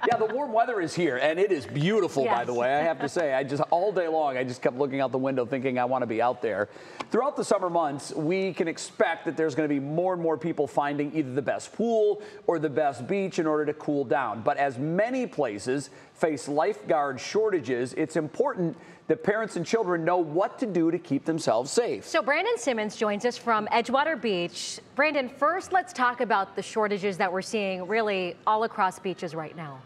Yeah, the warm weather is here, and it is beautiful, by the way. I have to say, all day long, I just kept looking out the window thinking I want to be out there. Throughout the summer months, we can expect that there's going to be more and more people finding either the best pool or the best beach in order to cool down. But as many places face lifeguard shortages, it's important that parents and children know what to do to keep themselves safe. So Brandon Simmons joins us from Edgewater Beach. Brandon, first let's talk about the shortages that we're seeing really all across beaches right now.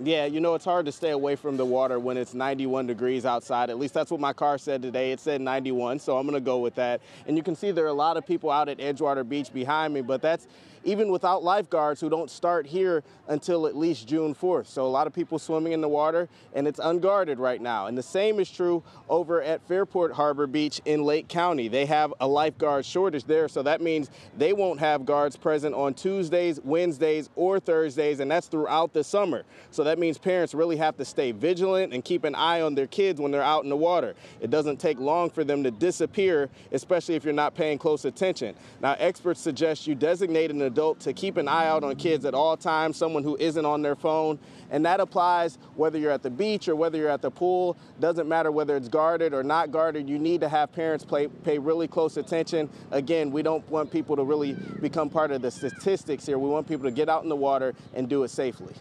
Yeah, you know, it's hard to stay away from the water when it's 91 degrees outside. At least that's what my car said today. It said 91, so I'm going to go with that. And you can see there are a lot of people out at Edgewater Beach behind me, but that's even without lifeguards who don't start here until at least June 4th. So a lot of people swimming in the water, and it's unguarded right now. And the same is true over at Fairport Harbor Beach in Lake County. They have a lifeguard shortage there, so that means they won't have guards present on Tuesdays, Wednesdays, or Thursdays, and that's throughout the summer. So that means parents really have to stay vigilant and keep an eye on their kids when they're out in the water. It doesn't take long for them to disappear, especially if you're not paying close attention. Now, experts suggest you designate an adult to keep an eye out on kids at all times, someone who isn't on their phone. And that applies whether you're at the beach or whether you're at the pool. Doesn't matter whether it's guarded or not guarded. You need to have parents pay really close attention. Again, we don't want people to really become part of the statistics here. We want people to get out in the water and do it safely.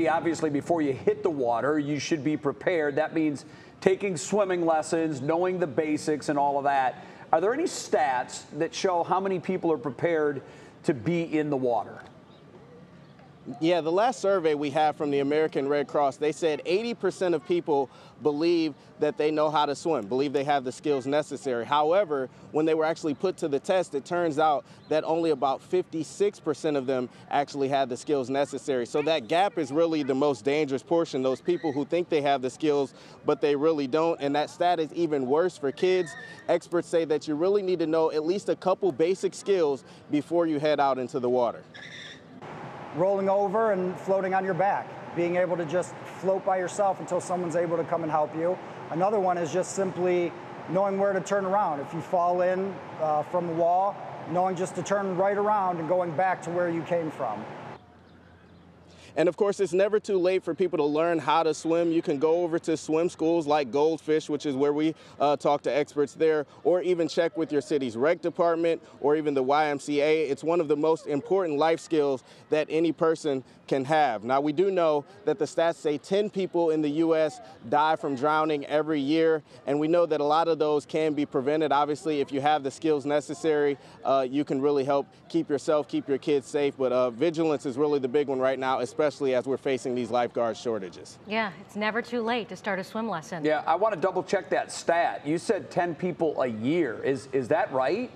Obviously, before you hit the water, you should be prepared. That means taking swimming lessons, knowing the basics and all of that. Are there any stats that show how many people are prepared to be in the water? Yeah, the last survey we have from the American Red Cross, they said 80% of people believe that they know how to swim, believe they have the skills necessary. However, when they were actually put to the test, it turns out that only about 56% of them actually had the skills necessary. So that gap is really the most dangerous portion, those people who think they have the skills, but they really don't. And that stat is even worse for kids. Experts say that you really need to know at least a couple basic skills before you head out into the water. Rolling over and floating on your back, being able to just float by yourself until someone's able to come and help you. Another one is just simply knowing where to turn around. If you fall in from the wall, knowing just to turn right around and going back to where you came from. And of course, it's never too late for people to learn how to swim. You can go over to swim schools like Goldfish, which is where we talk to experts there, or even check with your city's rec department or even the YMCA. It's one of the most important life skills that any person can have. Now, we do know that the stats say 10 people in the U.S. die from drowning every year, and we know that a lot of those can be prevented. Obviously, if you have the skills necessary, you can really help keep yourself, keep your kids safe. But vigilance is really the big one right now, especially as we're facing these lifeguard shortages. Yeah, it's never too late to start a swim lesson. Yeah, I want to double check that stat. You said 10 people a year. Is that right?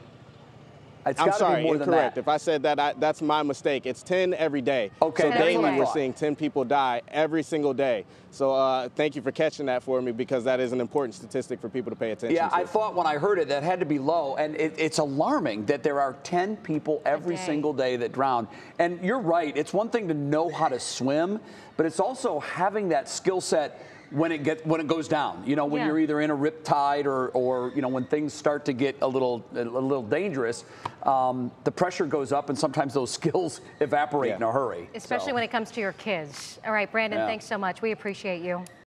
I'm sorry, incorrect. That. If I said that, that's my mistake. It's 10 every day. Okay, so daily we're seeing 10 people die every single day. So thank you for catching that for me, because that is an important statistic for people to pay attention to. Yeah, I thought when I heard it that had to be low, and it's alarming that there are 10 people every single day that drown. And you're right, it's one thing to know how to swim, but it's also having that skill set when it goes down, you know, when you're either in a rip tide or you know, when things start to get a little dangerous, the pressure goes up and sometimes those skills evaporate in a hurry. Especially when it comes to your kids. All right, Brandon, thanks so much. We appreciate you.